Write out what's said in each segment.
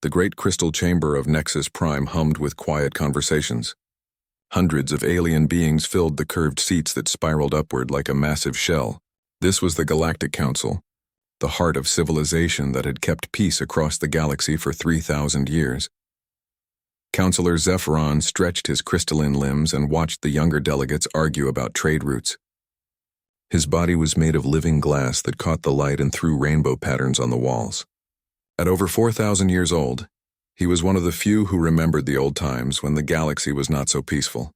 The great crystal chamber of Nexus Prime hummed with quiet conversations. Hundreds of alien beings filled the curved seats that spiraled upward like a massive shell. This was the Galactic Council, the heart of civilization that had kept peace across the galaxy for 3,000 years. Councillor Zephyron stretched his crystalline limbs and watched the younger delegates argue about trade routes. His body was made of living glass that caught the light and threw rainbow patterns on the walls. At over 4,000 years old, he was one of the few who remembered the old times when the galaxy was not so peaceful.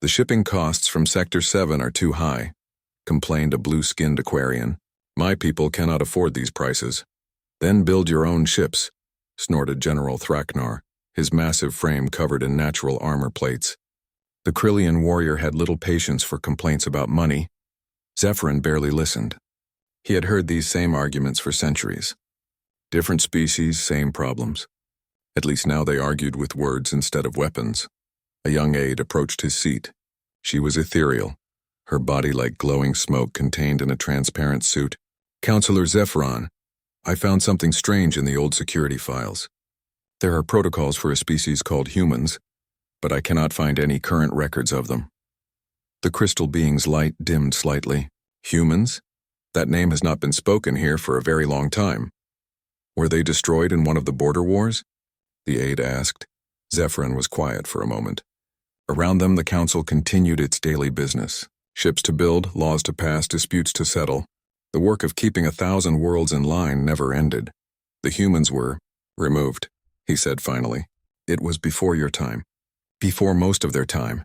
"The shipping costs from Sector 7 are too high," complained a blue-skinned Aquarian. "My people cannot afford these prices." "Then build your own ships," snorted General Thraknar, his massive frame covered in natural armor plates. The Krillian warrior had little patience for complaints about money. Zephyrin barely listened. He had heard these same arguments for centuries. Different species, same problems. At least now they argued with words instead of weapons. A young aide approached his seat. She was ethereal, her body like glowing smoke contained in a transparent suit. "Councillor Zephyron, I found something strange in the old security files. There are protocols for a species called humans, but I cannot find any current records of them." The crystal being's light dimmed slightly. "Humans? That name has not been spoken here for a very long time. Were they destroyed in one of the border wars?" the aide asked. Zephyrin was quiet for a moment. Around them, the council continued its daily business. Ships to build, laws to pass, disputes to settle. The work of keeping 1,000 worlds in line never ended. "The humans were removed," he said finally. "It was before your time. Before most of their time."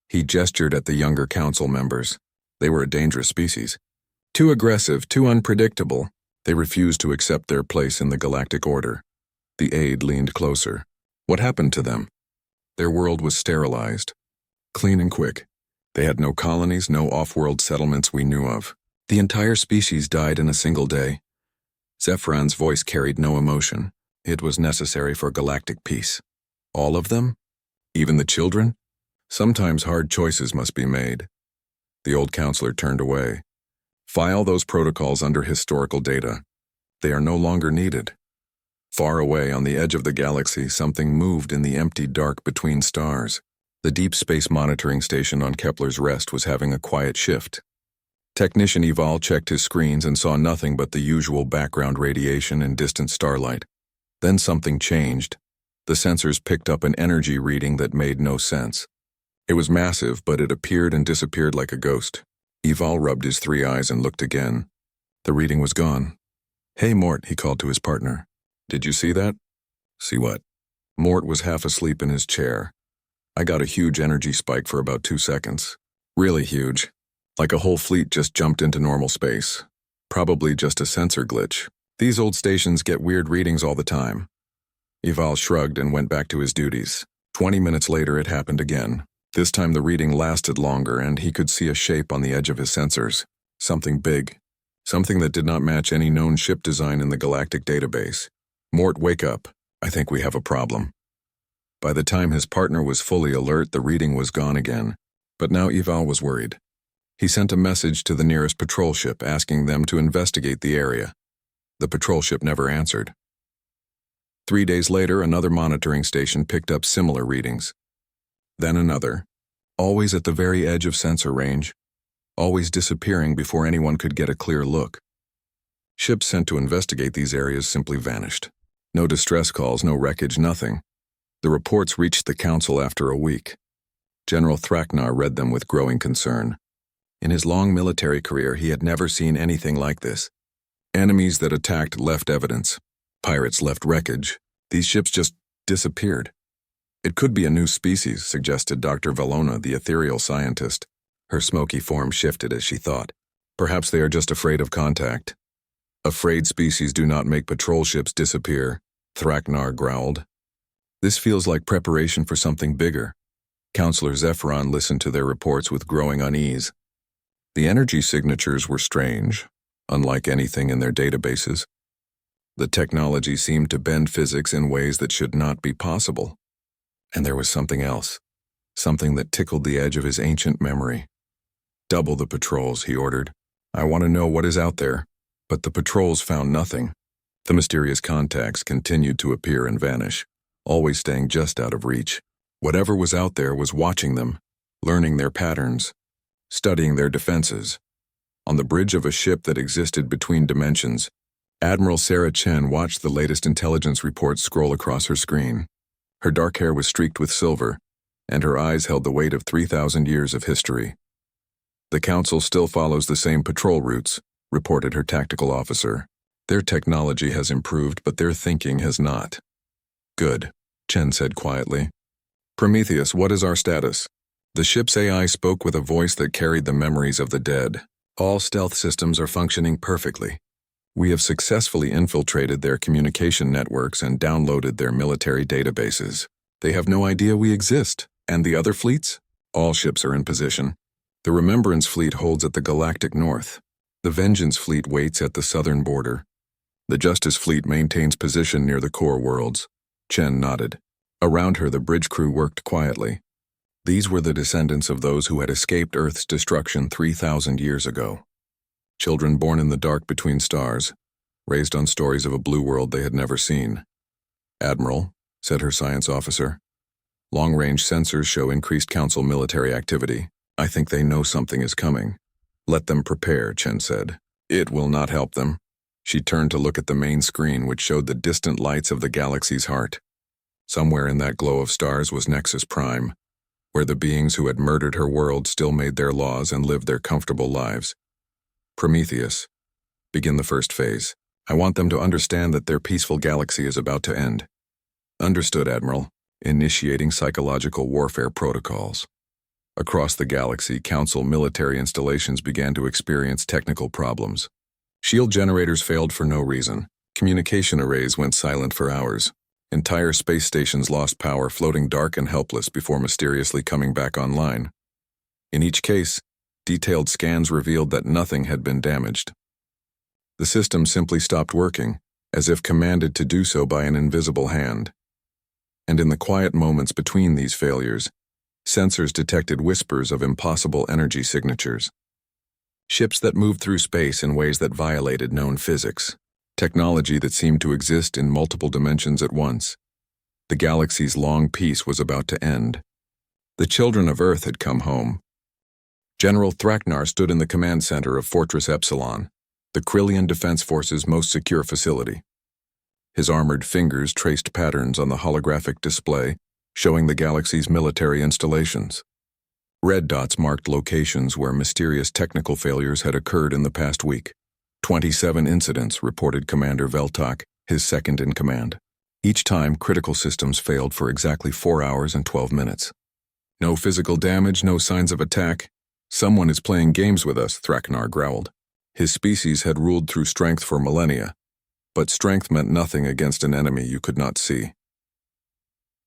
He gestured at the younger council members. They were a dangerous species. Too aggressive, too unpredictable. They refused to accept their place in the galactic order. The aide leaned closer. "What happened to them?" "Their world was sterilized. Clean and quick. They had no colonies, no off-world settlements we knew of. The entire species died in a single day." Zephyron's voice carried no emotion. "It was necessary for galactic peace." "All of them? Even the children?" "Sometimes hard choices must be made." The old counselor turned away. "File those protocols under historical data. They are no longer needed." Far away on the edge of the galaxy, something moved in the empty dark between stars. The deep space monitoring station on Kepler's Rest was having a quiet shift. Technician Eval checked his screens and saw nothing but the usual background radiation and distant starlight. Then something changed. The sensors picked up an energy reading that made no sense. It was massive, but it appeared and disappeared like a ghost. Eval rubbed his 3 eyes and looked again. The reading was gone. "Hey, Mort," he called to his partner. "Did you see that?" "See what?" Mort was half asleep in his chair. "I got a huge energy spike for about 2 seconds. Really huge. Like a whole fleet just jumped into normal space. Probably just a sensor glitch. These old stations get weird readings all the time." Eval shrugged and went back to his duties. 20 minutes later it happened again. This time the reading lasted longer and he could see a shape on the edge of his sensors. Something big. Something that did not match any known ship design in the galactic database. "Mort, wake up. I think we have a problem." By the time his partner was fully alert, the reading was gone again. But now Eval was worried. He sent a message to the nearest patrol ship asking them to investigate the area. The patrol ship never answered. 3 days later, another monitoring station picked up similar readings. Then another, always at the very edge of sensor range, always disappearing before anyone could get a clear look. Ships sent to investigate these areas simply vanished. No distress calls, no wreckage, nothing. The reports reached the council after a week. General Thraknar read them with growing concern. In his long military career, he had never seen anything like this. Enemies that attacked left evidence. Pirates left wreckage. These ships just disappeared. "It could be a new species," suggested Dr. Valona, the ethereal scientist. Her smoky form shifted as she thought. "Perhaps they are just afraid of contact." "Afraid species do not make patrol ships disappear," Thraknar growled. "This feels like preparation for something bigger." Counselor Zephyron listened to their reports with growing unease. The energy signatures were strange, unlike anything in their databases. The technology seemed to bend physics in ways that should not be possible. And there was something else, something that tickled the edge of his ancient memory. "Double the patrols," he ordered. "I want to know what is out there." But the patrols found nothing. The mysterious contacts continued to appear and vanish, always staying just out of reach. Whatever was out there was watching them, learning their patterns, studying their defenses. On the bridge of a ship that existed between dimensions, Admiral Sarah Chen watched the latest intelligence reports scroll across her screen. Her dark hair was streaked with silver, and her eyes held the weight of 3,000 years of history. "The Council still follows the same patrol routes," reported her tactical officer. "Their technology has improved, but their thinking has not." "Good," Chen said quietly. "Prometheus, what is our status?" The ship's AI spoke with a voice that carried the memories of the dead. "All stealth systems are functioning perfectly. We have successfully infiltrated their communication networks and downloaded their military databases. They have no idea we exist. And the other fleets? All ships are in position. The Remembrance fleet holds at the Galactic North. The Vengeance fleet waits at the southern border. The Justice fleet maintains position near the core worlds." Chen nodded. Around her, the bridge crew worked quietly. These were the descendants of those who had escaped Earth's destruction 3,000 years ago. Children born in the dark between stars, raised on stories of a blue world they had never seen. "Admiral," said her science officer, "long-range sensors show increased Council military activity. I think they know something is coming." "Let them prepare," Chen said. "It will not help them." She turned to look at the main screen, which showed the distant lights of the galaxy's heart. Somewhere in that glow of stars was Nexus Prime, where the beings who had murdered her world still made their laws and lived their comfortable lives. "Prometheus, begin the first phase. I want them to understand that their peaceful galaxy is about to end." "Understood, Admiral." Initiating psychological warfare protocols. Across the galaxy, Council military installations began to experience technical problems. Shield generators failed for no reason. Communication arrays went silent for hours. Entire space stations lost power, floating dark and helpless before mysteriously coming back online. In each case, detailed scans revealed that nothing had been damaged. The system simply stopped working, as if commanded to do so by an invisible hand. And in the quiet moments between these failures, sensors detected whispers of impossible energy signatures. Ships that moved through space in ways that violated known physics. Technology that seemed to exist in multiple dimensions at once. The galaxy's long peace was about to end. The children of Earth had come home. General Thraknar stood in the command center of Fortress Epsilon, the Krillian Defense Force's most secure facility. His armored fingers traced patterns on the holographic display, showing the galaxy's military installations. Red dots marked locations where mysterious technical failures had occurred in the past week. 27 incidents, reported Commander Veltok, his second in command. Each time, critical systems failed for exactly 4 hours and 12 minutes. "No physical damage, no signs of attack. Someone is playing games with us," Thraknar growled. His species had ruled through strength for millennia, but strength meant nothing against an enemy you could not see.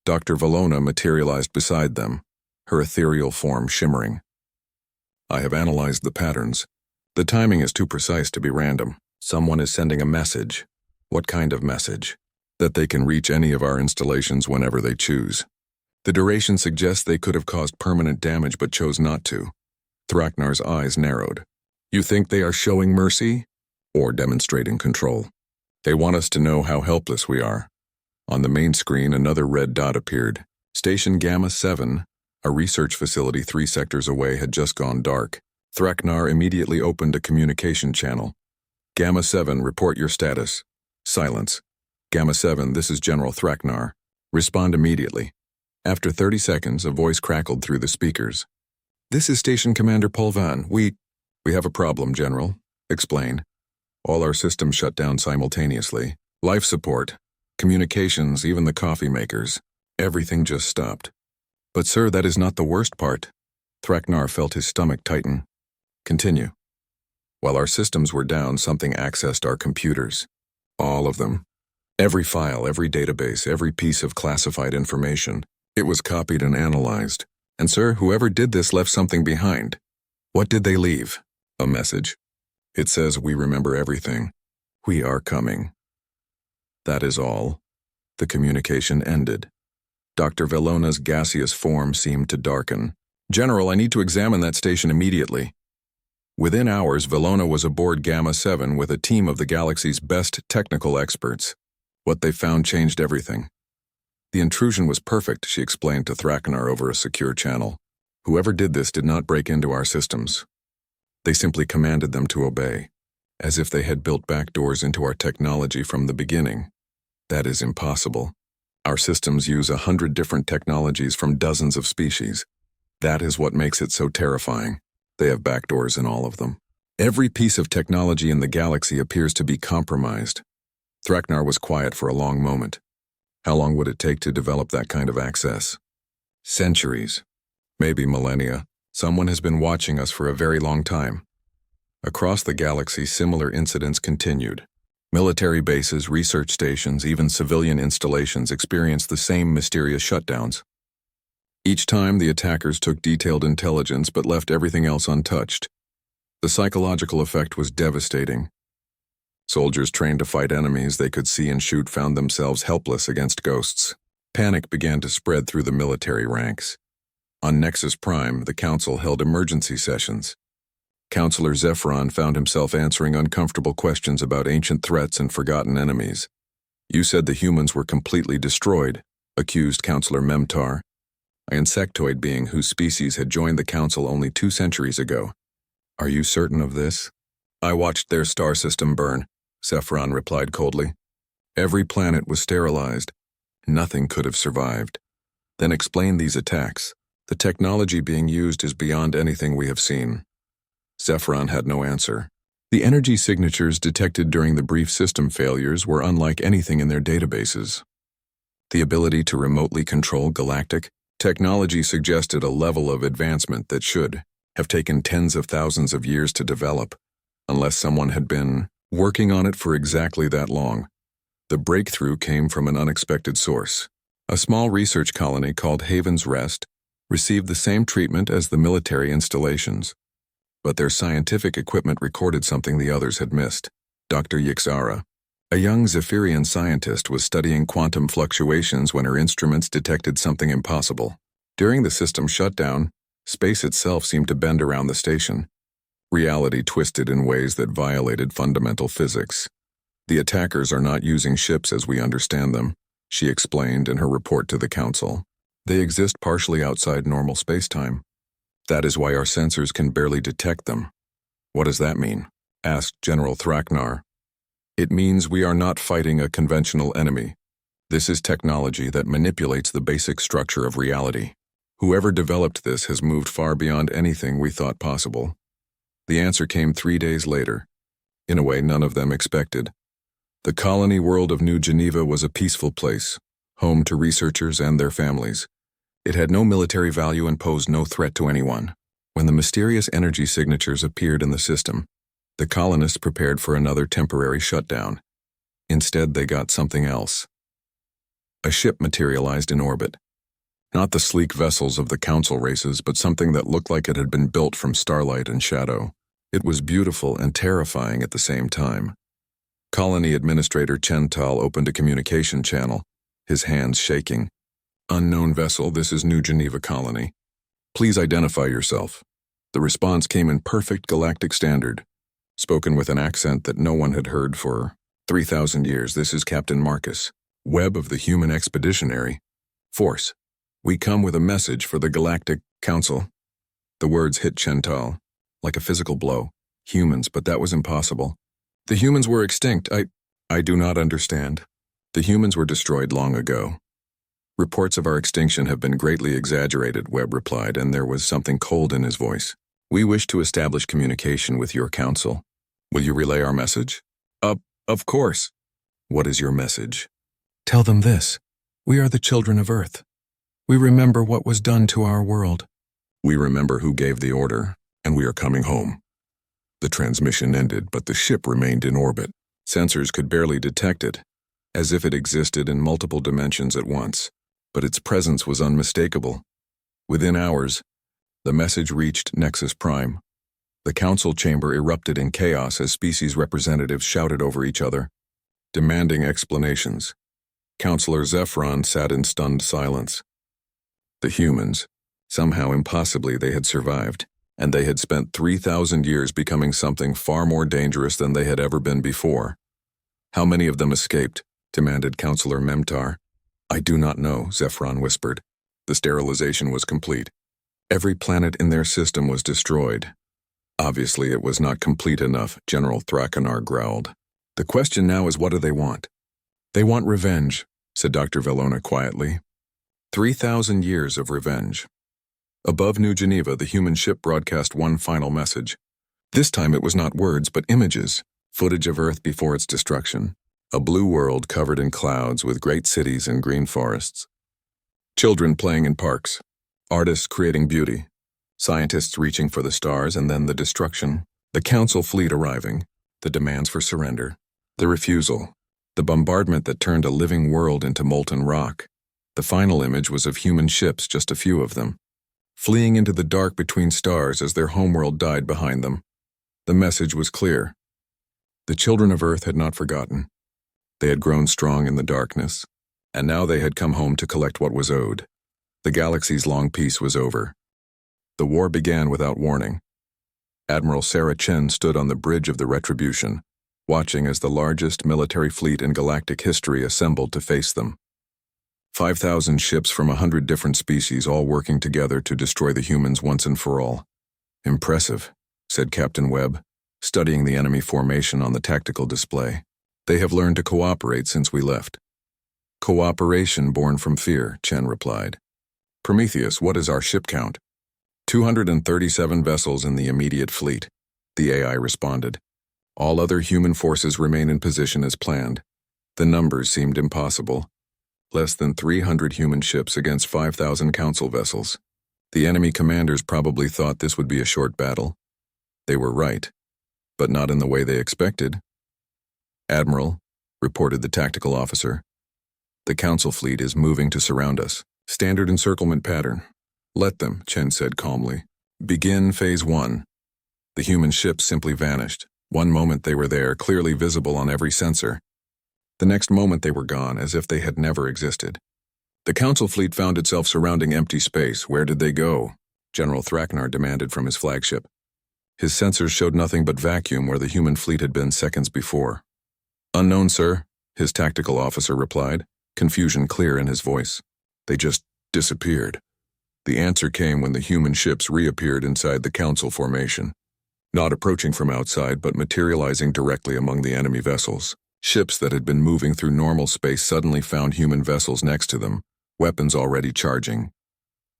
Dr. Valona materialized beside them, her ethereal form shimmering. "I have analyzed the patterns. The timing is too precise to be random. Someone is sending a message." "What kind of message?" "That they can reach any of our installations whenever they choose. The duration suggests they could have caused permanent damage but chose not to." Thraknar's eyes narrowed. "You think they are showing mercy? Or demonstrating control? They want us to know how helpless we are." On the main screen, another red dot appeared. Station Gamma 7, a research facility 3 sectors away, had just gone dark. Thraknar immediately opened a communication channel. "Gamma 7, report your status." Silence. "Gamma 7, this is General Thraknar. Respond immediately." After 30 seconds, a voice crackled through the speakers. "This is Station Commander Polvan. We have a problem, General." "Explain." "All our systems shut down simultaneously. Life support, communications, even the coffee makers. Everything just stopped." "But sir, that is not the worst part." Thraknar felt his stomach tighten. "Continue." "While our systems were down, something accessed our computers. All of them. Every file, every database, every piece of classified information. It was copied and analyzed. And sir, whoever did this left something behind." "What did they leave?" "A message. It says we remember everything. We are coming." That is all. The communication ended. Dr. Velona's gaseous form seemed to darken. "General, I need to examine that station immediately." Within hours, Valona was aboard Gamma 7 with a team of the galaxy's best technical experts. What they found changed everything. The intrusion was perfect, she explained to Thraknar over a secure channel. Whoever did this did not break into our systems. They simply commanded them to obey, as if they had built backdoors into our technology from the beginning. That is impossible. Our systems use 100 different technologies from dozens of species. That is what makes it so terrifying. They have backdoors in all of them. Every piece of technology in the galaxy appears to be compromised. Thraknar was quiet for a long moment. How long would it take to develop that kind of access? Centuries. Maybe millennia. Someone has been watching us for a very long time. Across the galaxy, similar incidents continued. Military bases, research stations, even civilian installations experienced the same mysterious shutdowns. Each time, the attackers took detailed intelligence but left everything else untouched. The psychological effect was devastating. Soldiers trained to fight enemies they could see and shoot found themselves helpless against ghosts. Panic began to spread through the military ranks. On Nexus Prime, the Council held emergency sessions. Counselor Zephyron found himself answering uncomfortable questions about ancient threats and forgotten enemies. You said the humans were completely destroyed, accused Counselor Memtar, an insectoid being whose species had joined the Council only 2 centuries ago. Are you certain of this? I watched their star system burn, Zephyron replied coldly. Every planet was sterilized. Nothing could have survived. Then explain these attacks. The technology being used is beyond anything we have seen. Zephyron had no answer. The energy signatures detected during the brief system failures were unlike anything in their databases. The ability to remotely control galactic technology suggested a level of advancement that should have taken tens of thousands of years to develop, unless someone had been working on it for exactly that long. The breakthrough came from an unexpected source. A small research colony called Haven's Rest received the same treatment as the military installations, but their scientific equipment recorded something the others had missed. Dr. Yixara, a young Zephyrian scientist, was studying quantum fluctuations when her instruments detected something impossible. During the system shutdown, space itself seemed to bend around the station. Reality twisted in ways that violated fundamental physics. The attackers are not using ships as we understand them, she explained in her report to the Council. They exist partially outside normal spacetime. That is why our sensors can barely detect them. What does that mean? Asked General Thraknar. It means we are not fighting a conventional enemy. This is technology that manipulates the basic structure of reality. Whoever developed this has moved far beyond anything we thought possible. The answer came 3 days later, in a way none of them expected. The colony world of New Geneva was a peaceful place, home to researchers and their families. It had no military value and posed no threat to anyone. When the mysterious energy signatures appeared in the system, the colonists prepared for another temporary shutdown. Instead, they got something else. A ship materialized in orbit. Not the sleek vessels of the Council races, but something that looked like it had been built from starlight and shadow. It was beautiful and terrifying at the same time. Colony Administrator Chental opened a communication channel, his hands shaking. Unknown vessel, this is New Geneva Colony. Please identify yourself. The response came in perfect galactic standard, spoken with an accent that no one had heard for 3,000 years. This is Captain Marcus, Webb of the Human Expeditionary Force. We come with a message for the Galactic Council. The words hit Chental like a physical blow. Humans, but that was impossible. The humans were extinct. I do not understand. The humans were destroyed long ago. Reports of our extinction have been greatly exaggerated, Webb replied, and there was something cold in his voice. We wish to establish communication with your council. Will you relay our message? Of course. What is your message? Tell them this. We are the children of Earth. We remember what was done to our world. We remember who gave the order, and we are coming home. The transmission ended, but the ship remained in orbit. Sensors could barely detect it, as if it existed in multiple dimensions at once. But its presence was unmistakable. Within hours, the message reached Nexus Prime. The council chamber erupted in chaos as species representatives shouted over each other, demanding explanations. Counselor Zephyron sat in stunned silence. The humans, somehow impossibly they had survived, and they had spent 3,000 years becoming something far more dangerous than they had ever been before. "How many of them escaped?" demanded Counselor Memtar. "I do not know," Zephron whispered. The sterilization was complete. Every planet in their system was destroyed. Obviously, it was not complete enough, General Thrakenar growled. "The question now is, what do they want?" "They want revenge," said Dr. Velona quietly. 3,000 years of revenge. Above New Geneva, the human ship broadcast one final message. This time it was not words, but images, footage of Earth before its destruction. A blue world covered in clouds with great cities and green forests. Children playing in parks. Artists creating beauty. Scientists reaching for the stars, and then the destruction. The Council fleet arriving. The demands for surrender. The refusal. The bombardment that turned a living world into molten rock. The final image was of human ships, just a few of them, fleeing into the dark between stars as their homeworld died behind them. The message was clear. The children of Earth had not forgotten. They had grown strong in the darkness, and now they had come home to collect what was owed. The galaxy's long peace was over. The war began without warning. Admiral Sarah Chen stood on the bridge of the Retribution, watching as the largest military fleet in galactic history assembled to face them. 5,000 ships from 100 different species all working together to destroy the humans once and for all. "Impressive," said Captain Webb, studying the enemy formation on the tactical display. "They have learned to cooperate since we left." "Cooperation born from fear," Chen replied. "Prometheus, what is our ship count?" 237 vessels in the immediate fleet," the AI responded. "All other human forces remain in position as planned." The numbers seemed impossible. Less than 300 human ships against 5,000 council vessels. The enemy commanders probably thought this would be a short battle. They were right, but not in the way they expected. "Admiral," reported the tactical officer, "the council fleet is moving to surround us. Standard encirclement pattern." "Let them," Chen said calmly. "Begin Phase 1. The human ships simply vanished. One moment they were there, clearly visible on every sensor. The next moment they were gone, as if they had never existed. The Council fleet found itself surrounding empty space. Where did they go? General Thrakenar demanded from his flagship. His sensors showed nothing but vacuum where the human fleet had been seconds before. "Unknown, sir," his tactical officer replied, confusion clear in his voice. "They just disappeared." The answer came when the human ships reappeared inside the Council formation. Not approaching from outside, but materializing directly among the enemy vessels. Ships that had been moving through normal space suddenly found human vessels next to them, weapons already charging.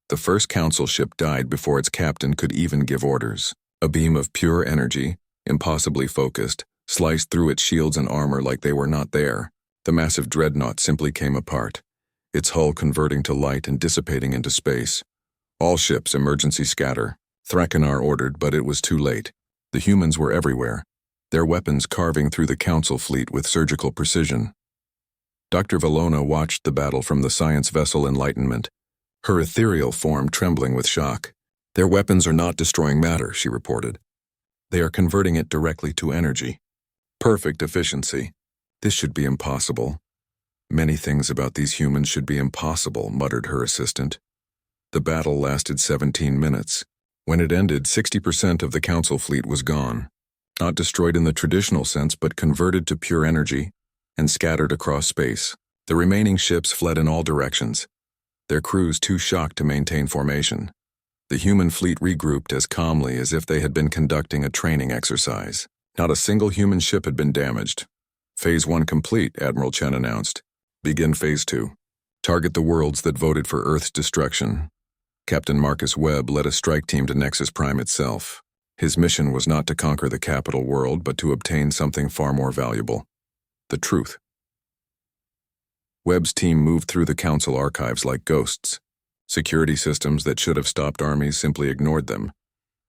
The first Council ship died before its captain could even give orders. A beam of pure energy, impossibly focused, sliced through its shields and armor like they were not there. The massive dreadnought simply came apart, its hull converting to light and dissipating into space. "All ships, emergency scatter," Thrakenar ordered, but it was too late. The humans were everywhere, their weapons carving through the Council fleet with surgical precision. Dr. Velona watched the battle from the science vessel Enlightenment, her ethereal form trembling with shock. "Their weapons are not destroying matter," she reported. "They are converting it directly to energy. Perfect efficiency. This should be impossible." "Many things about these humans should be impossible," muttered her assistant. The battle lasted 17 minutes. When it ended, 60% of the Council fleet was gone. Not destroyed in the traditional sense, but converted to pure energy and scattered across space. The remaining ships fled in all directions, their crews too shocked to maintain formation. The human fleet regrouped as calmly as if they had been conducting a training exercise. Not a single human ship had been damaged. "Phase 1 complete," Admiral Chen announced. "Begin Phase 2. Target the worlds that voted for Earth's destruction." Captain Marcus Webb led a strike team to Nexus Prime itself. His mission was not to conquer the capital world, but to obtain something far more valuable: the truth. Webb's team moved through the Council archives like ghosts. Security systems that should have stopped armies simply ignored them,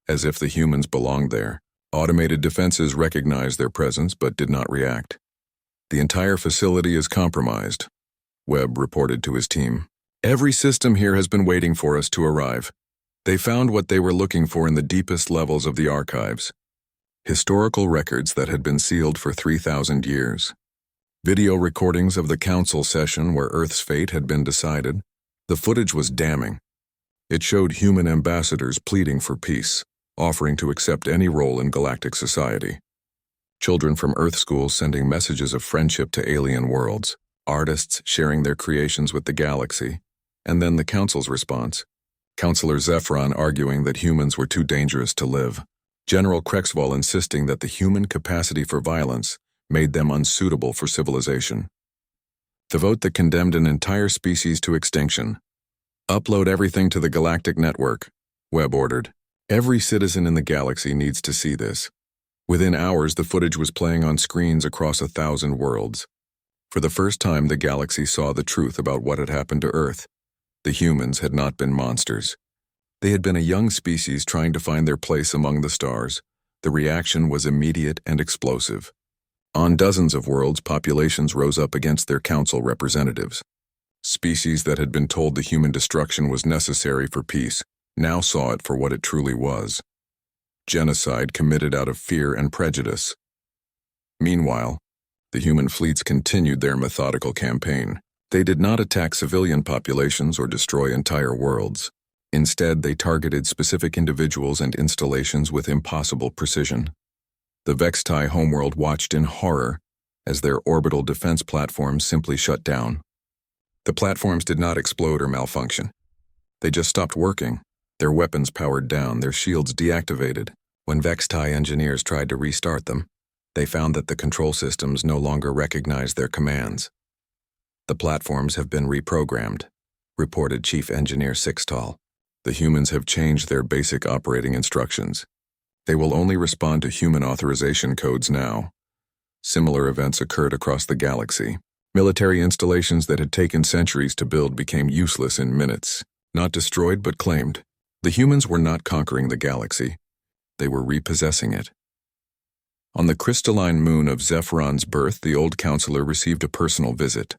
as if the humans belonged there. Automated defenses recognized their presence but did not react. "The entire facility is compromised," Webb reported to his team. "Every system here has been waiting for us to arrive. They found what they were looking for in the deepest levels of the archives. Historical records that had been sealed for 3,000 years. Video recordings of the Council session where Earth's fate had been decided. The footage was damning. It showed human ambassadors pleading for peace. offering to accept any role in galactic society. Children from Earth schools sending messages of friendship to alien worlds, artists sharing their creations with the galaxy, and then the Council's response. Councillor Zephron arguing that humans were too dangerous to live. General Krexval insisting that the human capacity for violence made them unsuitable for civilization. The vote that condemned an entire species to extinction. Upload everything to the Galactic Network, Webb ordered. Every citizen in the galaxy needs to see this. Within hours, the footage was playing on screens across 1,000 worlds. For the first time, the galaxy saw the truth about what had happened to Earth. The humans had not been monsters. They had been a young species trying to find their place among the stars. The reaction was immediate and explosive. On dozens of worlds, populations rose up against their council representatives. Species that had been told the human destruction was necessary for peace now saw it for what it truly was. Genocide committed out of fear and prejudice. Meanwhile, the human fleets continued their methodical campaign. They did not attack civilian populations or destroy entire worlds. Instead, they targeted specific individuals and installations with impossible precision. The Vextai homeworld watched in horror as their orbital defense platforms simply shut down. The platforms did not explode or malfunction. They just stopped working. Their weapons powered down, their shields deactivated. When Vextai engineers tried to restart them, they found that the control systems no longer recognized their commands. The platforms have been reprogrammed, reported Chief Engineer Sixtall. The humans have changed their basic operating instructions. They will only respond to human authorization codes now. Similar events occurred across the galaxy. Military installations that had taken centuries to build became useless in minutes, not destroyed but claimed. The humans were not conquering the galaxy. They were repossessing it. On the crystalline moon of Zephron's birth, the old counselor received a personal visit.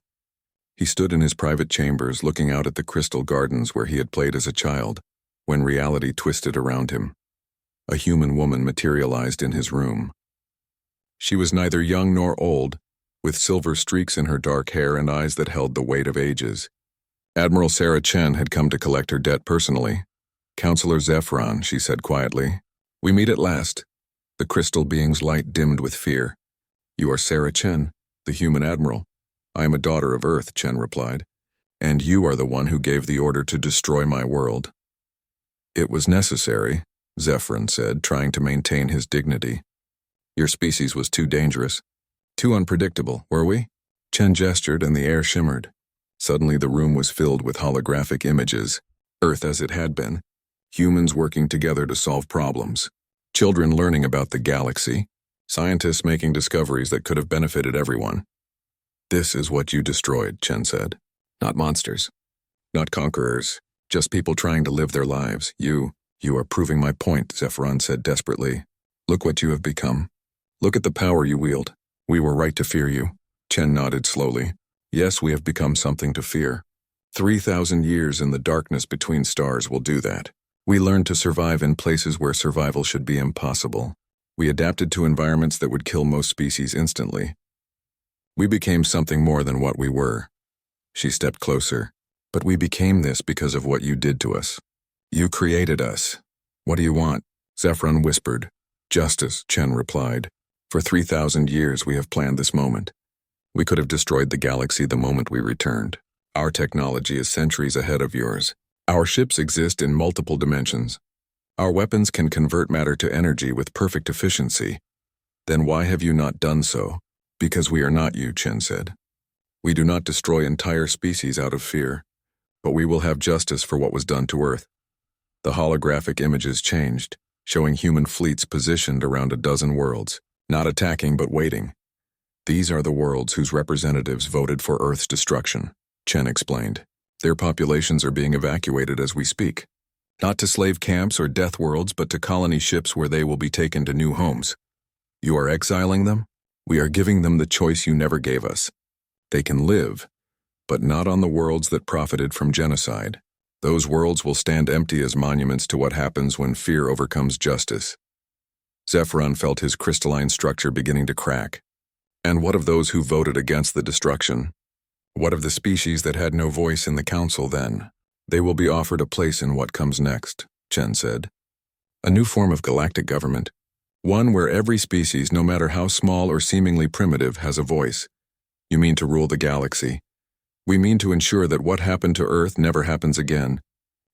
He stood in his private chambers looking out at the crystal gardens where he had played as a child, when reality twisted around him. A human woman materialized in his room. She was neither young nor old, with silver streaks in her dark hair and eyes that held the weight of ages. Admiral Sarah Chen had come to collect her debt personally. "Counselor Zephron," she said quietly. "We meet at last." The crystal being's light dimmed with fear. "You are Sarah Chen, the human admiral." "I am a daughter of Earth," Chen replied. "And you are the one who gave the order to destroy my world." "It was necessary," Zephron said, trying to maintain his dignity. "Your species was too dangerous. Too unpredictable, were we?" Chen gestured and the air shimmered. Suddenly the room was filled with holographic images. Earth as it had been. Humans working together to solve problems. Children learning about the galaxy. Scientists making discoveries that could have benefited everyone. "This is what you destroyed," Chen said. "Not monsters. Not conquerors. Just people trying to live their lives. You are proving my point," Zephron said desperately. "Look what you have become. Look at the power you wield. We were right to fear you." Chen nodded slowly. "Yes, we have become something to fear. 3,000 years in the darkness between stars will do that. We learned to survive in places where survival should be impossible. We adapted to environments that would kill most species instantly. We became something more than what we were." She stepped closer. "But we became this because of what you did to us. You created us. What do you want?" Zephron whispered. "Justice," Chen replied. "For 3,000 years we have planned this moment. We could have destroyed the galaxy the moment we returned. Our technology is centuries ahead of yours. Our ships exist in multiple dimensions. Our weapons can convert matter to energy with perfect efficiency. Then why have you not done so?" "Because we are not you," Chen said. "We do not destroy entire species out of fear, but we will have justice for what was done to Earth." The holographic images changed, showing human fleets positioned around a dozen worlds, not attacking but waiting. "These are the worlds whose representatives voted for Earth's destruction," Chen explained. "Their populations are being evacuated as we speak. Not to slave camps or death worlds, but to colony ships where they will be taken to new homes. You are exiling them? We are giving them the choice you never gave us. They can live, but not on the worlds that profited from genocide. Those worlds will stand empty as monuments to what happens when fear overcomes justice." Zephron felt his crystalline structure beginning to crack. "And what of those who voted against the destruction? What of the species that had no voice in the council then? They will be offered a place in what comes next," Chen said. A new form of galactic government. One where every species, no matter how small or seemingly primitive, has a voice. You mean to rule the galaxy. We mean to ensure that what happened to Earth never happens again.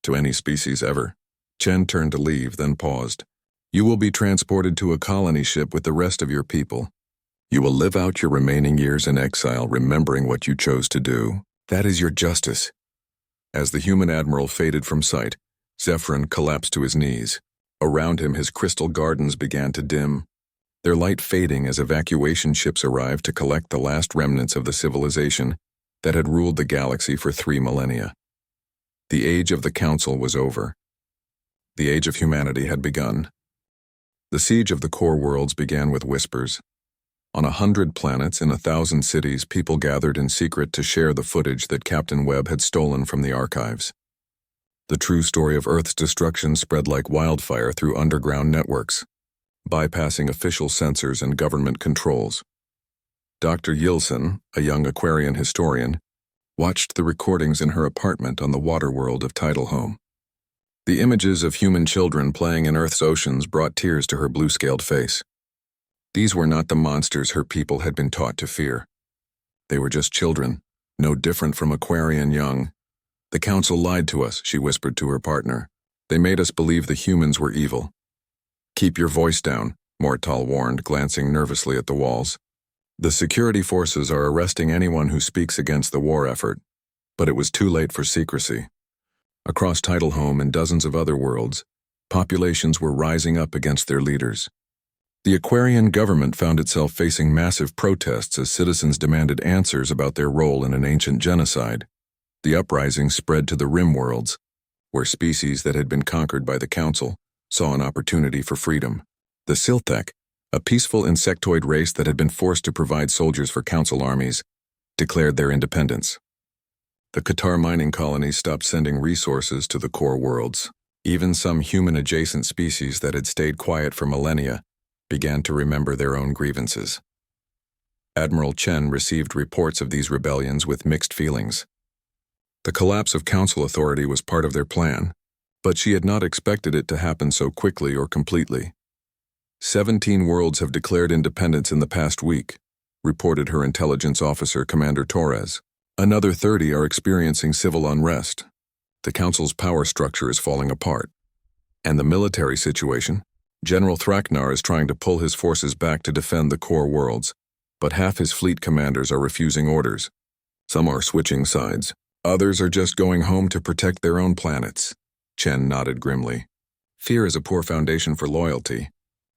To any species ever. Chen turned to leave, then paused. You will be transported to a colony ship with the rest of your people. You will live out your remaining years in exile, remembering what you chose to do. That is your justice. As the human admiral faded from sight, Zephyrin collapsed to his knees. Around him, his crystal gardens began to dim, their light fading as evacuation ships arrived to collect the last remnants of the civilization that had ruled the galaxy for 3 millennia. The age of the Council was over. The age of humanity had begun. The siege of the core worlds began with whispers. On 100 planets in 1,000 cities, people gathered in secret to share the footage that Captain Webb had stolen from the archives. The true story of Earth's destruction spread like wildfire through underground networks, bypassing official censors and government controls. Dr. Yilson, a young Aquarian historian, watched the recordings in her apartment on the water world of Tidalhome. The images of human children playing in Earth's oceans brought tears to her blue-scaled face. These were not the monsters her people had been taught to fear. They were just children, no different from Aquarian young. The Council lied to us, she whispered to her partner. They made us believe the humans were evil. Keep your voice down, Mortal warned, glancing nervously at the walls. The security forces are arresting anyone who speaks against the war effort. But it was too late for secrecy. Across Tidalhome and dozens of other worlds, populations were rising up against their leaders. The Aquarian government found itself facing massive protests as citizens demanded answers about their role in an ancient genocide. The uprising spread to the rim worlds, where species that had been conquered by the Council saw an opportunity for freedom. The Silthek, a peaceful insectoid race that had been forced to provide soldiers for Council armies, declared their independence. The Qatar mining colonies stopped sending resources to the core worlds. Even some human-adjacent species that had stayed quiet for millennia began to remember their own grievances. Admiral Chen received reports of these rebellions with mixed feelings. The collapse of Council authority was part of their plan, but she had not expected it to happen so quickly or completely. 17 worlds have declared independence in the past week, reported her intelligence officer, Commander Torres. Another 30 are experiencing civil unrest. The Council's power structure is falling apart. And the military situation? General Thraknar is trying to pull his forces back to defend the core worlds, but half his fleet commanders are refusing orders. Some are switching sides. Others are just going home to protect their own planets. Chen nodded grimly. Fear is a poor foundation for loyalty.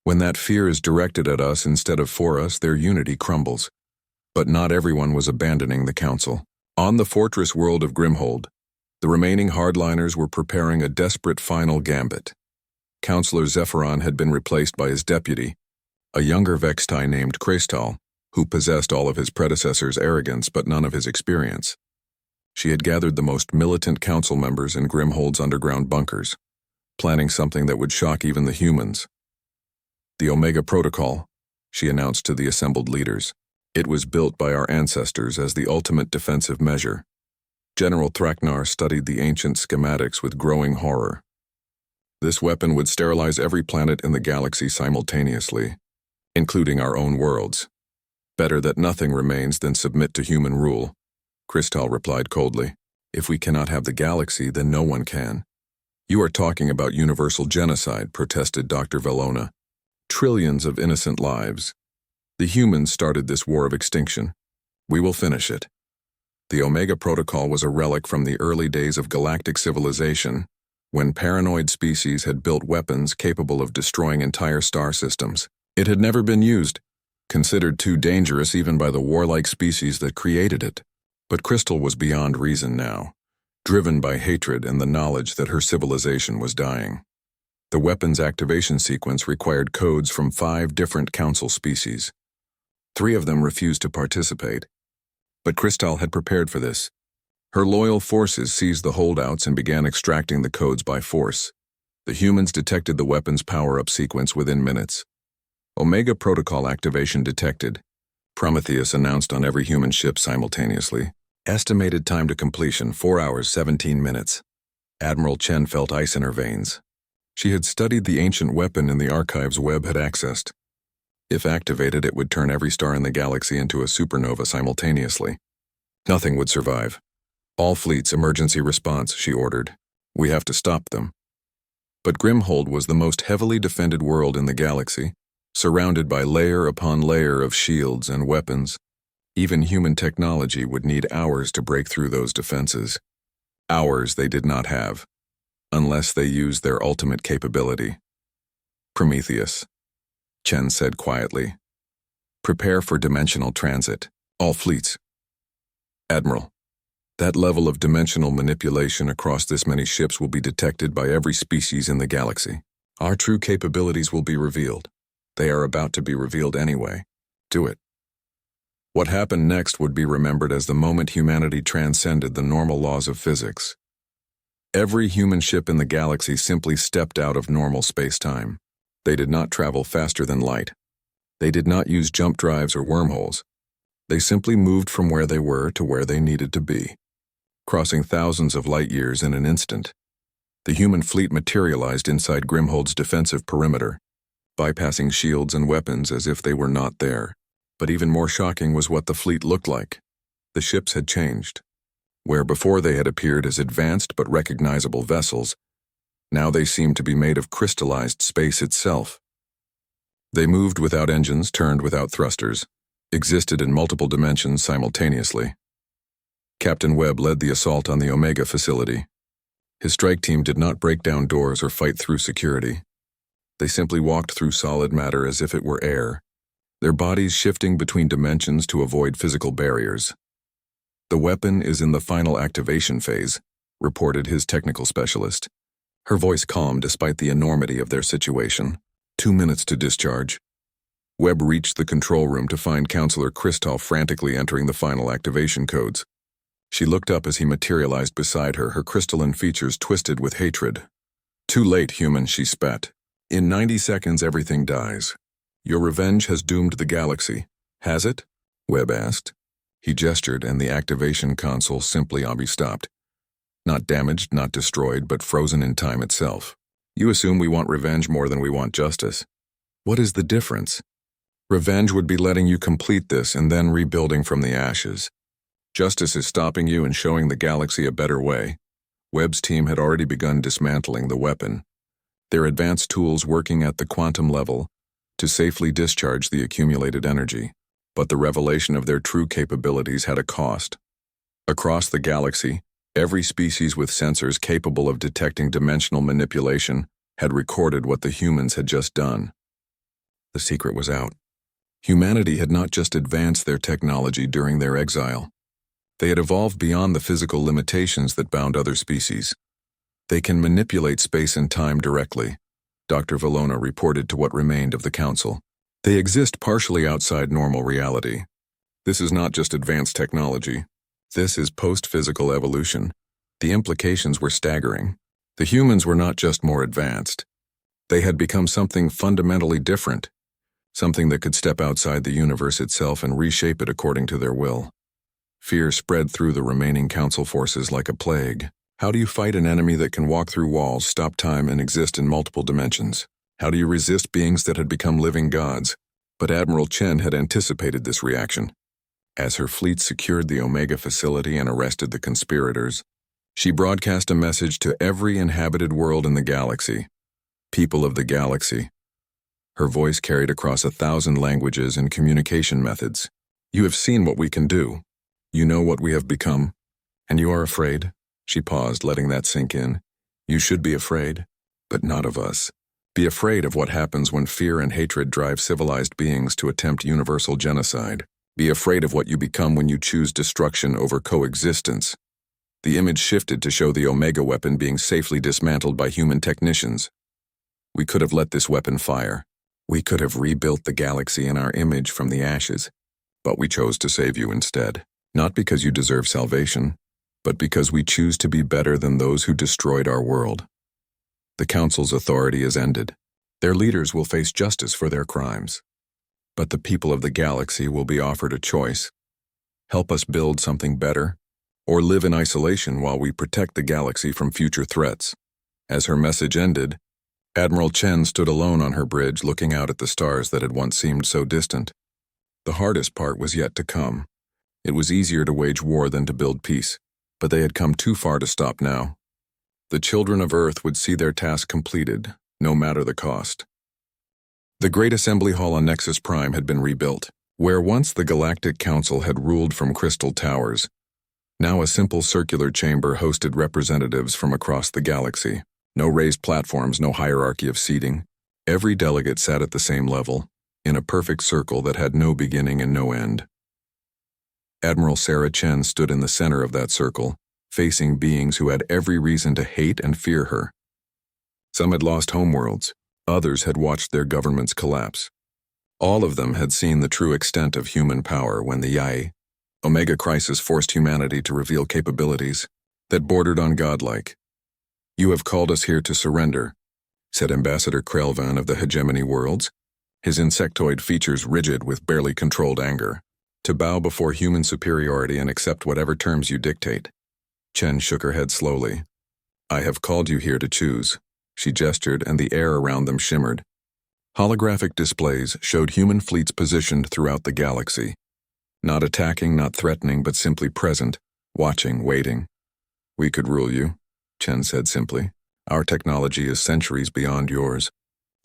When that fear is directed at us instead of for us, their unity crumbles. But not everyone was abandoning the Council. On the fortress world of Grimhold, the remaining hardliners were preparing a desperate final gambit. Councillor Zephyron had been replaced by his deputy, a younger Vextai named Krastal, who possessed all of his predecessor's arrogance but none of his experience. She had gathered the most militant council members in Grimhold's underground bunkers, planning something that would shock even the humans. The Omega Protocol, she announced to the assembled leaders. It was built by our ancestors as the ultimate defensive measure. General Thraknar studied the ancient schematics with growing horror. This weapon would sterilize every planet in the galaxy simultaneously, including our own worlds. Better that nothing remains than submit to human rule, Krastal replied coldly. If we cannot have the galaxy, then no one can. You are talking about universal genocide, protested Dr. Velona. Trillions of innocent lives. The humans started this war of extinction. We will finish it. The Omega Protocol was a relic from the early days of galactic civilization, when paranoid species had built weapons capable of destroying entire star systems. It had never been used, considered too dangerous even by the warlike species that created it. But Crystal was beyond reason now, driven by hatred and the knowledge that her civilization was dying. The weapons activation sequence required codes from 5 different Council species. 3 of them refused to participate. But Krastal had prepared for this. Her loyal forces seized the holdouts and began extracting the codes by force. The humans detected the weapon's power-up sequence within minutes. Omega Protocol activation detected. Prometheus announced on every human ship simultaneously. Estimated time to completion, 4 hours, 17 minutes. Admiral Chen felt ice in her veins. She had studied the ancient weapon in the archives Webb had accessed. If activated, it would turn every star in the galaxy into a supernova simultaneously. Nothing would survive. All fleets, emergency response, she ordered. We have to stop them. But Grimhold was the most heavily defended world in the galaxy, surrounded by layer upon layer of shields and weapons. Even human technology would need hours to break through those defenses. Hours they did not have, unless they used their ultimate capability. Prometheus, Chen said quietly. Prepare for dimensional transit, all fleets. Admiral, that level of dimensional manipulation across this many ships will be detected by every species in the galaxy. Our true capabilities will be revealed. They are about to be revealed anyway. Do it. What happened next would be remembered as the moment humanity transcended the normal laws of physics. Every human ship in the galaxy simply stepped out of normal space-time. They did not travel faster than light. They did not use jump drives or wormholes. They simply moved from where they were to where they needed to be, crossing thousands of light years in an instant. The human fleet materialized inside Grimhold's defensive perimeter, bypassing shields and weapons as if they were not there. But even more shocking was what the fleet looked like. The ships had changed. Where before they had appeared as advanced but recognizable vessels, now they seemed to be made of crystallized space itself. They moved without engines, turned without thrusters, existed in multiple dimensions simultaneously. Captain Webb led the assault on the Omega facility. His strike team did not break down doors or fight through security. They simply walked through solid matter as if it were air, their bodies shifting between dimensions to avoid physical barriers. The weapon is in the final activation phase, reported his technical specialist. Her voice calm despite the enormity of their situation. 2 minutes to discharge. Webb reached the control room to find Counselor Kristall frantically entering the final activation codes. She looked up as he materialized beside her, her crystalline features twisted with hatred. Too late, human, she spat. In 90 seconds, everything dies. Your revenge has doomed the galaxy. Has it? Webb asked. He gestured, and the activation console simply stopped. Not damaged, not destroyed, but frozen in time itself. You assume we want revenge more than we want justice. What is the difference? Revenge would be letting you complete this and then rebuilding from the ashes. Justice is stopping you and showing the galaxy a better way. Webb's team had already begun dismantling the weapon, their advanced tools working at the quantum level to safely discharge the accumulated energy. But the revelation of their true capabilities had a cost. Across the galaxy, every species with sensors capable of detecting dimensional manipulation had recorded what the humans had just done. The secret was out. Humanity had not just advanced their technology during their exile. They had evolved beyond the physical limitations that bound other species. They can manipulate space and time directly, Dr. Valona reported to what remained of the Council. They exist partially outside normal reality. This is not just advanced technology. This is post-physical evolution. The implications were staggering. The humans were not just more advanced. They had become something fundamentally different, something that could step outside the universe itself and reshape it according to their will. Fear spread through the remaining Council forces like a plague. How do you fight an enemy that can walk through walls, stop time, and exist in multiple dimensions? How do you resist beings that had become living gods? But Admiral Chen had anticipated this reaction. As her fleet secured the Omega facility and arrested the conspirators, she broadcast a message to every inhabited world in the galaxy. People of the galaxy. Her voice carried across 1,000 languages and communication methods. You have seen what we can do. You know what we have become. And you are afraid? She paused, letting that sink in. You should be afraid, but not of us. Be afraid of what happens when fear and hatred drive civilized beings to attempt universal genocide. Be afraid of what you become when you choose destruction over coexistence. The image shifted to show the Omega weapon being safely dismantled by human technicians. We could have let this weapon fire. We could have rebuilt the galaxy in our image from the ashes. But we chose to save you instead. Not because you deserve salvation, but because we choose to be better than those who destroyed our world. The Council's authority is ended. Their leaders will face justice for their crimes. But the people of the galaxy will be offered a choice. Help us build something better, or live in isolation while we protect the galaxy from future threats. As her message ended, Admiral Chen stood alone on her bridge looking out at the stars that had once seemed so distant. The hardest part was yet to come. It was easier to wage war than to build peace, but they had come too far to stop now. The children of Earth would see their task completed, no matter the cost. The Great Assembly Hall on Nexus Prime had been rebuilt. Where once the Galactic Council had ruled from crystal towers, now a simple circular chamber hosted representatives from across the galaxy. No raised platforms, no hierarchy of seating. Every delegate sat at the same level, in a perfect circle that had no beginning and no end. Admiral Sarah Chen stood in the center of that circle, facing beings who had every reason to hate and fear her. Some had lost homeworlds, others had watched their governments collapse. All of them had seen the true extent of human power when the YAI Omega crisis forced humanity to reveal capabilities that bordered on godlike. "You have called us here to surrender," said Ambassador Krelvan of the Hegemony Worlds, his insectoid features rigid with barely controlled anger. "To bow before human superiority and accept whatever terms you dictate." Chen shook her head slowly. "I have called you here to choose." She gestured, and the air around them shimmered. Holographic displays showed human fleets positioned throughout the galaxy. Not attacking, not threatening, but simply present, watching, waiting. "We could rule you," Chen said simply. "Our technology is centuries beyond yours.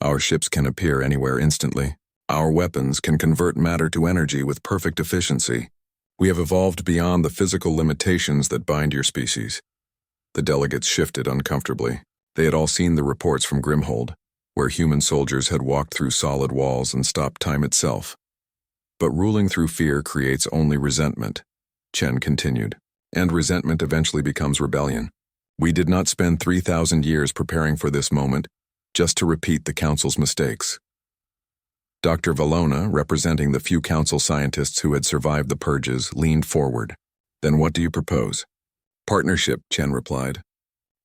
Our ships can appear anywhere instantly. Our weapons can convert matter to energy with perfect efficiency. We have evolved beyond the physical limitations that bind your species." The delegates shifted uncomfortably. They had all seen the reports from Grimhold, where human soldiers had walked through solid walls and stopped time itself. "But ruling through fear creates only resentment," Chen continued, "and resentment eventually becomes rebellion. We did not spend 3,000 years preparing for this moment, just to repeat the Council's mistakes." Dr. Valona, representing the few Council scientists who had survived the purges, leaned forward. "Then what do you propose?" "Partnership," Chen replied.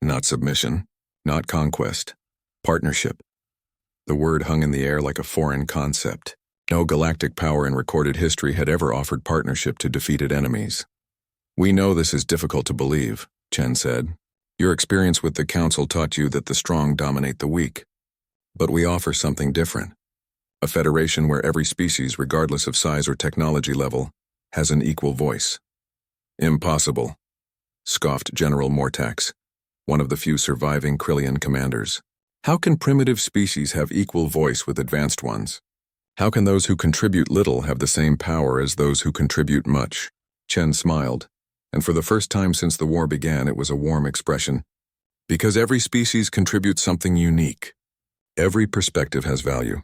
"Not submission, not conquest. Partnership." The word hung in the air like a foreign concept. No galactic power in recorded history had ever offered partnership to defeated enemies. "We know this is difficult to believe," Chen said. "Your experience with the Council taught you that the strong dominate the weak. But we offer something different. A federation where every species, regardless of size or technology level, has an equal voice." "Impossible," scoffed General Mortax, one of the few surviving Krillian commanders. "How can primitive species have equal voice with advanced ones? How can those who contribute little have the same power as those who contribute much?" Chen smiled, and for the first time since the war began it was a warm expression. "Because every species contributes something unique. Every perspective has value.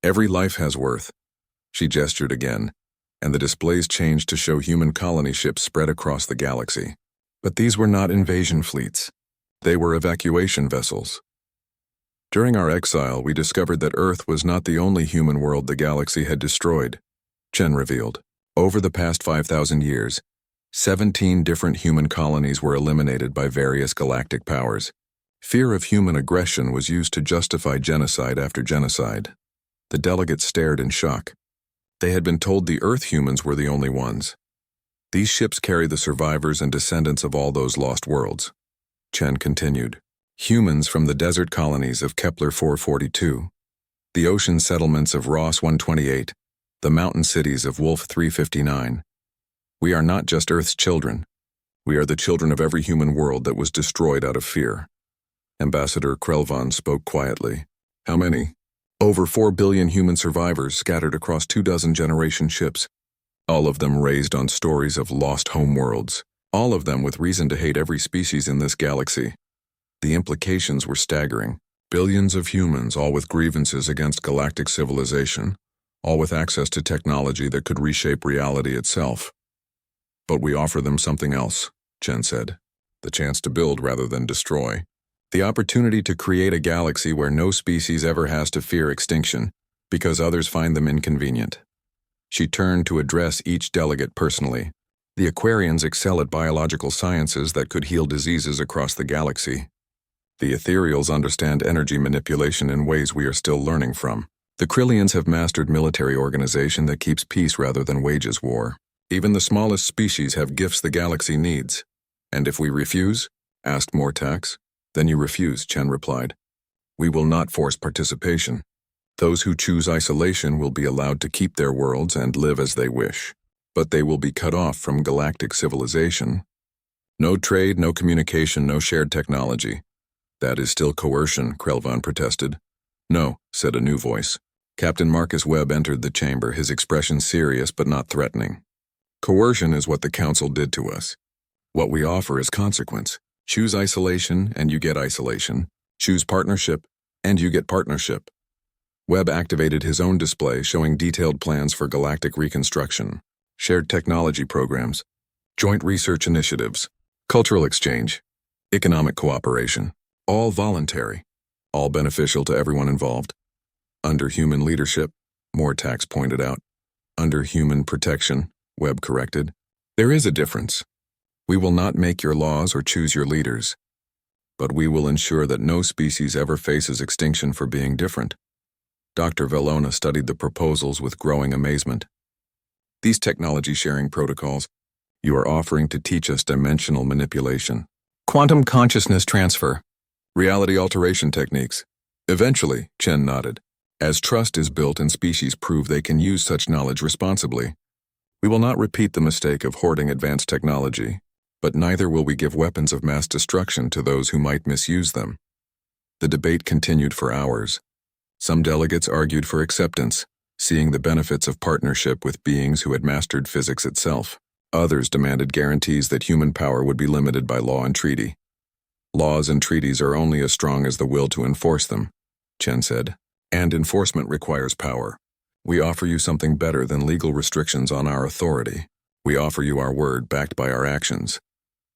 Every life has worth." She gestured again, and the displays changed to show human colony ships spread across the galaxy. But these were not invasion fleets. They were evacuation vessels. "During our exile, we discovered that Earth was not the only human world the galaxy had destroyed," Chen revealed. "Over the past 5,000 years, 17 different human colonies were eliminated by various galactic powers. Fear of human aggression was used to justify genocide after genocide." The delegates stared in shock. They had been told the Earth humans were the only ones. "These ships carry the survivors and descendants of all those lost worlds," Chen continued. "Humans from the desert colonies of Kepler 442, the ocean settlements of Ross 128, the mountain cities of Wolf 359. We are not just Earth's children. We are the children of every human world that was destroyed out of fear." Ambassador Krelvan spoke quietly. "How many?" "Over 4 billion human survivors scattered across 24 generation ships. All of them raised on stories of lost homeworlds. All of them with reason to hate every species in this galaxy." The implications were staggering. Billions of humans, all with grievances against galactic civilization, all with access to technology that could reshape reality itself. "But we offer them something else," Chen said. "The chance to build rather than destroy. The opportunity to create a galaxy where no species ever has to fear extinction, because others find them inconvenient." She turned to address each delegate personally. "The Aquarians excel at biological sciences that could heal diseases across the galaxy. The Ethereals understand energy manipulation in ways we are still learning from. The Krillians have mastered military organization that keeps peace rather than wages war. Even the smallest species have gifts the galaxy needs." "And if we refuse?" asked Mortax. "Then you refuse," Chen replied. We will not force participation. Those who choose isolation will be allowed to keep their worlds and live as they wish, but they will be cut off from galactic civilization. No trade, no communication, no shared technology. That is still coercion, Krelvan protested. No, said a new voice. Captain Marcus Webb entered the chamber, his expression serious but not threatening. Coercion is what the Council did to us. What we offer is consequence. Choose isolation, and you get isolation. Choose partnership, and you get partnership. Webb activated his own display showing detailed plans for galactic reconstruction, shared technology programs, joint research initiatives, cultural exchange, economic cooperation, all voluntary, all beneficial to everyone involved. Under human leadership, Mortax pointed out. Under human protection, Webb corrected. There is a difference. We will not make your laws or choose your leaders, but we will ensure that no species ever faces extinction for being different. Dr. Velona studied the proposals with growing amazement. These technology-sharing protocols you are offering to teach us dimensional manipulation, quantum consciousness transfer, reality alteration techniques. Eventually, Chen nodded. As trust is built and species prove they can use such knowledge responsibly, we will not repeat the mistake of hoarding advanced technology, but neither will we give weapons of mass destruction to those who might misuse them. The debate continued for hours. Some delegates argued for acceptance, seeing the benefits of partnership with beings who had mastered physics itself. Others demanded guarantees that human power would be limited by law and treaty. Laws and treaties are only as strong as the will to enforce them, Chen said, and enforcement requires power. We offer you something better than legal restrictions on our authority. We offer you our word backed by our actions.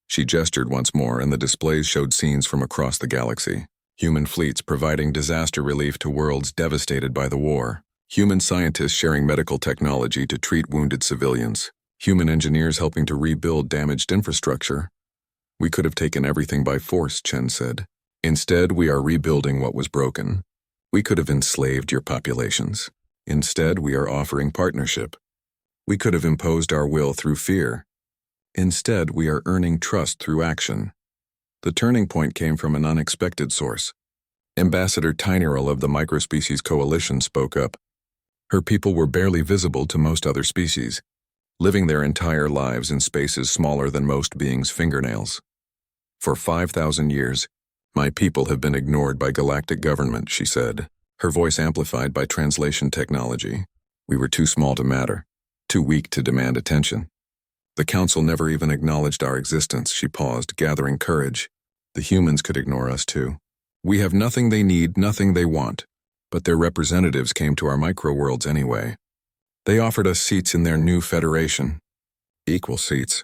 She gestured once more, and the displays showed scenes from across the galaxy. Human fleets providing disaster relief to worlds devastated by the war. Human scientists sharing medical technology to treat wounded civilians. Human engineers helping to rebuild damaged infrastructure. We could have taken everything by force, Chen said. Instead, we are rebuilding what was broken. We could have enslaved your populations. Instead, we are offering partnership. We could have imposed our will through fear. Instead, we are earning trust through action. The turning point came from an unexpected source. Ambassador Tinyral of the Microspecies Coalition spoke up. Her people were barely visible to most other species, living their entire lives in spaces smaller than most beings' fingernails. For 5,000 years, my people have been ignored by galactic government, she said, her voice amplified by translation technology. We were too small to matter, too weak to demand attention. The Council never even acknowledged our existence, she paused, gathering courage. The humans could ignore us too. We have nothing they need, nothing they want, but their representatives came to our micro-worlds anyway. They offered us seats in their new federation. Equal seats,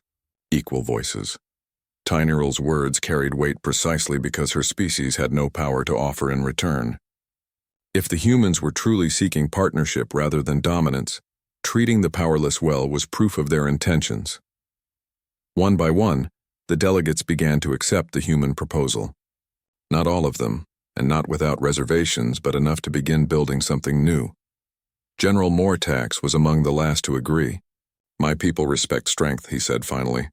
equal voices. Tinyral's words carried weight precisely because her species had no power to offer in return. If the humans were truly seeking partnership rather than dominance, treating the powerless well was proof of their intentions. One by one, the delegates began to accept the human proposal. Not all of them, and not without reservations, but enough to begin building something new. General Mortax was among the last to agree. My people respect strength, he said finally.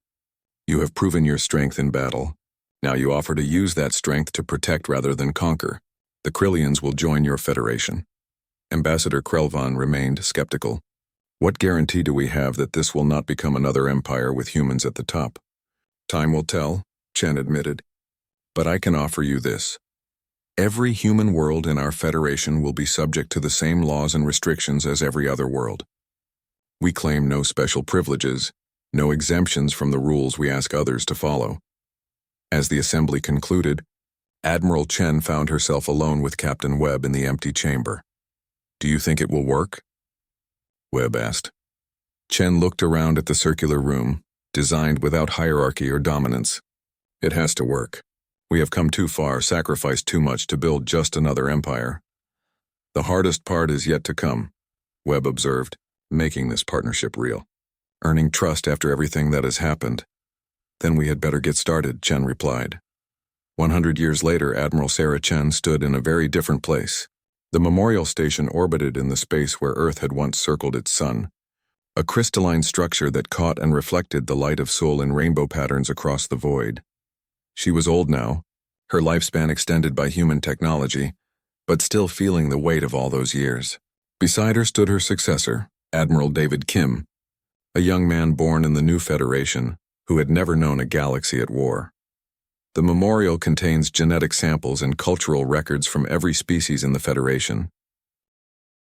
You have proven your strength in battle. Now you offer to use that strength to protect rather than conquer. The Krillians will join your federation. Ambassador Krelvan remained skeptical. What guarantee do we have that this will not become another empire with humans at the top? Time will tell, Chen admitted. But I can offer you this. Every human world in our federation will be subject to the same laws and restrictions as every other world. We claim no special privileges, no exemptions from the rules we ask others to follow. As the assembly concluded, Admiral Chen found herself alone with Captain Webb in the empty chamber. Do you think it will work? Webb asked. Chen looked around at the circular room, designed without hierarchy or dominance. It has to work. We have come too far, sacrificed too much to build just another empire. The hardest part is yet to come, Webb observed, making this partnership real. Earning trust after everything that has happened. Then we had better get started, Chen replied. 100 years later, Admiral Sarah Chen stood in a very different place. The memorial station orbited in the space where Earth had once circled its sun, a crystalline structure that caught and reflected the light of Sol in rainbow patterns across the void. She was old now, her lifespan extended by human technology, but still feeling the weight of all those years. Beside her stood her successor, Admiral David Kim, a young man born in the new Federation who had never known a galaxy at war. The memorial contains genetic samples and cultural records from every species in the Federation,